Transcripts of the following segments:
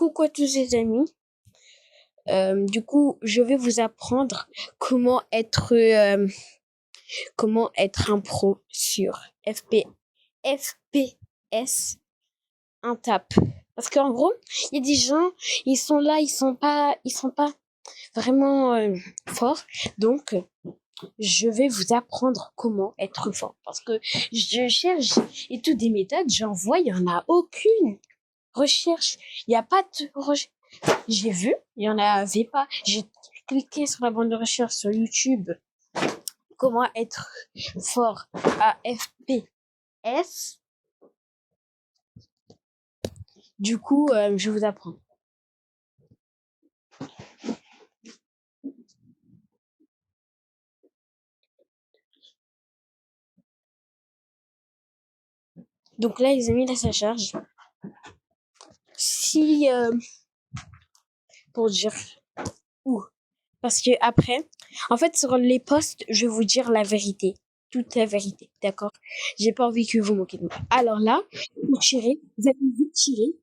Coucou à tous les amis. Du coup, je vais vous apprendre comment être un pro sur FPS un tap. Parce qu'en gros, il y a des gens, ils sont là, ils sont pas vraiment forts. Donc, je vais vous apprendre comment être fort. Parce que je cherche et toutes des méthodes, j'en vois, il y en a aucune recherche. Il n'y a pas de recherche. J'ai vu, il y en avait pas. J'ai cliqué sur la bande de recherche sur YouTube. Comment être fort à FPS. Du coup, je vais vous apprendre. Donc là, les amis, là, ça charge. Si, pour dire où. Parce que après, en fait, sur les posts, je vais vous dire la vérité. Toute la vérité, d'accord? J'ai pas envie que vous moquez de moi. Alors là, vous tirez, vous allez vite tirer,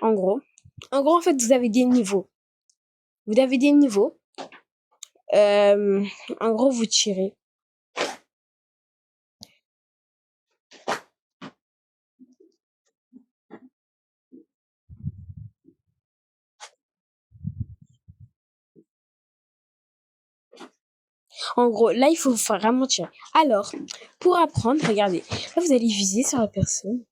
en gros. En gros, en fait, vous avez des niveaux. Vous avez des niveaux. En gros, vous tirez. En gros, là, il faut vraiment tirer. Alors, pour apprendre, regardez. Là, vous allez viser sur la personne.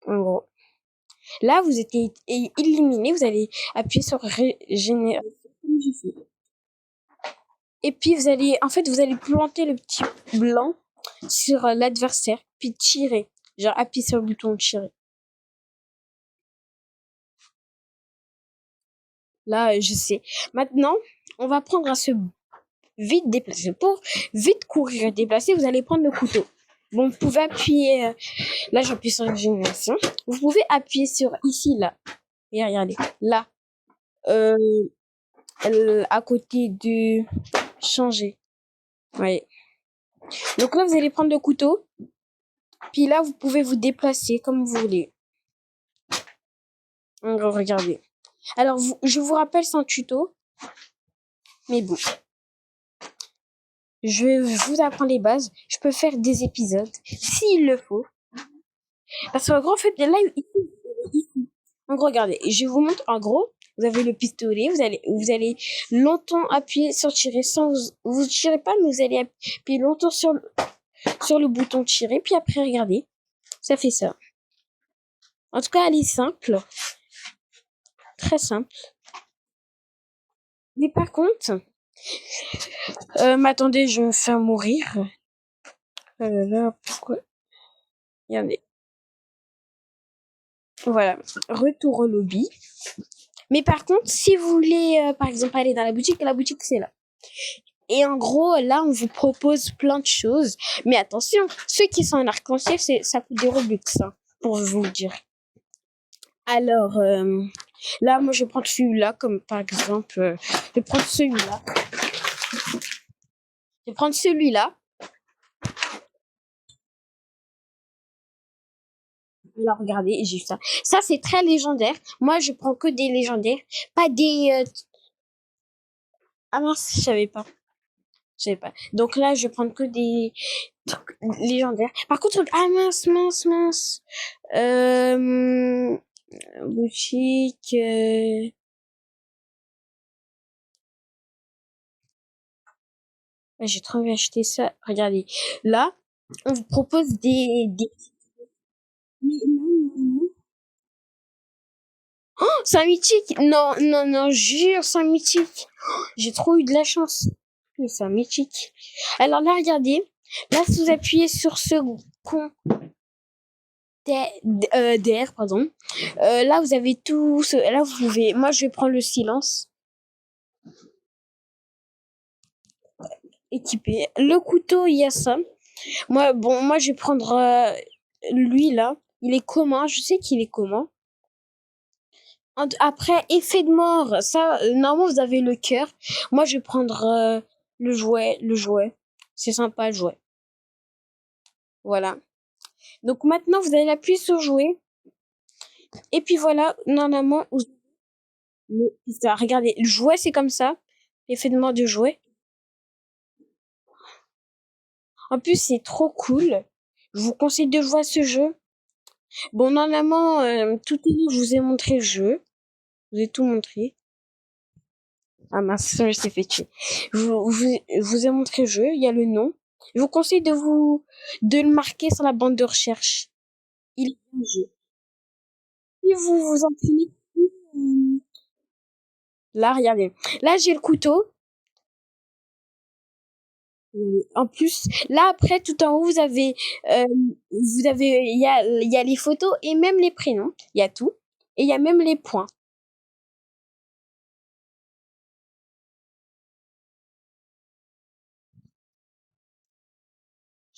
En gros. Là, vous êtes éliminé. Vous allez appuyer sur régénérer. Et puis, vous allez planter le petit blanc sur l'adversaire. Puis tirer. Genre, appuyer sur le bouton tirer. Là, je sais. Maintenant, on va prendre à se vite déplacer. Pour vite courir et déplacer, vous allez prendre le couteau. Bon, vous pouvez appuyer. Là, j'appuie sur régénération. Vous pouvez appuyer sur ici, là. Et regardez. Là. À côté de changer. Ouais. Donc là, vous allez prendre le couteau. Puis là, vous pouvez vous déplacer comme vous voulez. En gros, regardez. Alors, je vous rappelle, c'est un tuto. Mais bon. Je vous apprends les bases. Je peux faire des épisodes, s'il le faut. Parce qu'en gros, en fait, là, ici. En gros, regardez. Je vous montre, en gros, vous avez le pistolet. Vous allez longtemps appuyer sur tirer sans vous tirez pas, mais vous allez appuyer longtemps sur le bouton tirer. Puis après, regardez. Ça fait ça. En tout cas, elle est simple. Très simple. Mais par contre, attendez, je me fais mourir. Là, pourquoi? Regardez. Voilà. Retour au lobby. Mais par contre, si vous voulez, par exemple, aller dans la boutique c'est là. Et en gros, là, on vous propose plein de choses. Mais attention, ceux qui sont en arc-en-ciel, ça coûte des Robux, hein, pour vous le dire. Alors, là, moi, je vais prendre celui-là, comme par exemple, je vais prendre celui-là. Je vais prendre celui-là. Alors, regardez, j'ai eu ça. Ça, c'est très légendaire. Moi, je prends que des légendaires. Pas des... Ah mince, je savais pas. Donc là, je vais prendre que des trucs légendaires. Par contre, ah mince. Boutique... J'ai trop envie d'acheter ça. Regardez. Là, on vous propose des... Mais non. Oh, c'est un mythique. Non, jure, c'est un mythique. Oh, j'ai trop eu de la chance. Mais c'est un mythique. Alors là, regardez. Là, si vous appuyez sur ce con DR, pardon. Là, vous avez tout. Là, vous pouvez. Moi, je vais prendre le silence. Équipé. Le couteau, il y a ça. Moi, je vais prendre lui là. Il est commun. Je sais qu'il est commun. Après, effet de mort. Ça, normalement, vous avez le cœur. Moi, je vais prendre le jouet. C'est sympa à jouer. Voilà. Donc maintenant, vous allez appuyer sur jouer. Et puis voilà, normalement, regardez, jouer, c'est comme ça. L'effet de mort de jouer. En plus, c'est trop cool. Je vous conseille de jouer à ce jeu. Bon, normalement, tout est là, je vous ai montré le jeu. Je vous ai tout montré. Ah mince, je t'ai fait tuer. Je vous ai montré le jeu, il y a le nom. Je vous conseille de le marquer sur la bande de recherche. Il est un jeu. Si vous vous entraînez, là, regardez. Là, j'ai le couteau. En plus, là après, tout en haut, il y a les photos et même les prénoms. Il y a tout. Et il y a même les points.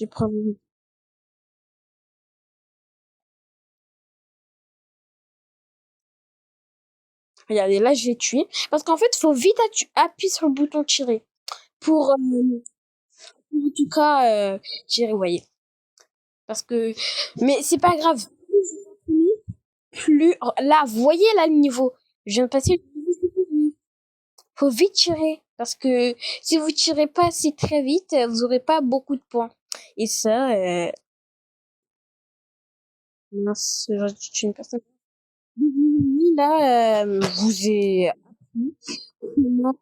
Je prends, regardez, là, je l'ai tué. Parce qu'en fait, faut vite appuyer sur le bouton tirer. Pour en tout cas, tirer, vous voyez. Parce que, mais c'est pas grave. Plus, là, vous voyez, là, le niveau. Je viens de passer le niveau supérieur. Faut vite tirer. Parce que si vous tirez pas assez très vite, vous aurez pas beaucoup de points. Et ça, mince, j'ai tué une personne. Donc, les amis, là, je vous ai appris comment,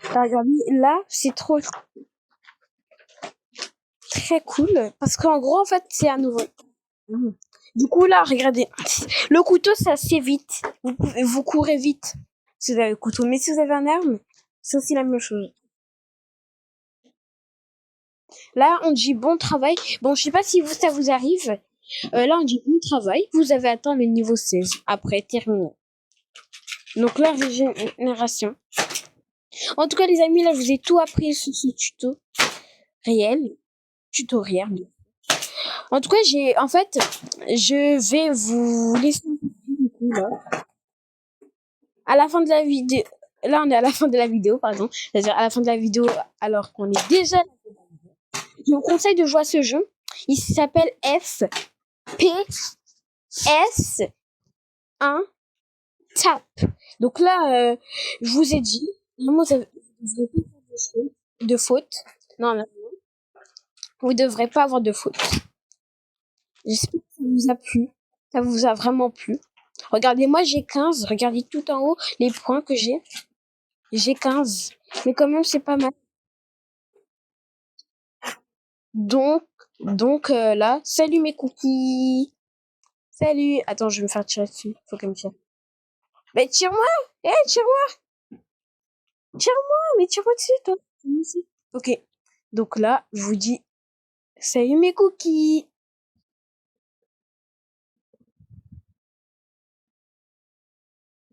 regardez, là, c'est trop, très cool. Parce qu'en gros, en fait, c'est à nouveau. Mhm. Du coup, là, regardez. Le couteau, c'est assez vite. Vous courez vite si vous avez le couteau. Mais si vous avez un arme, c'est aussi la même chose. Là, on dit bon travail. Bon, je sais pas si ça vous arrive. Là, on dit bon travail. Vous avez atteint le niveau 16. Après, terminé. Donc, la régénération. En tout cas, les amis, là, je vous ai tout appris sur ce tuto réel. Tutoriel. En tout cas, en fait, je vais vous laisser un peu du coup, là. À la fin de la vidéo, là, on est à la fin de la vidéo, pardon. C'est-à-dire à la fin de la vidéo, alors qu'on est déjà, je vous conseille de jouer à ce jeu. Il s'appelle FPS 1 Tap. Donc là, je vous ai dit, normalement, vous n'avez pas de faute. Non, non, vous ne devrez pas avoir de faute. J'espère que ça vous a plu. Ça vous a vraiment plu. Regardez, moi j'ai 15. Regardez tout en haut les points que j'ai. J'ai 15. Mais quand même, c'est pas mal. Donc, là, salut mes cookies. Salut. Attends, je vais me faire tirer dessus. Faut qu'elle me tire. Mais tire-moi. Tire-moi. Tire-moi. Mais tire-moi dessus, toi. Ok. Donc là, je vous dis salut mes cookies.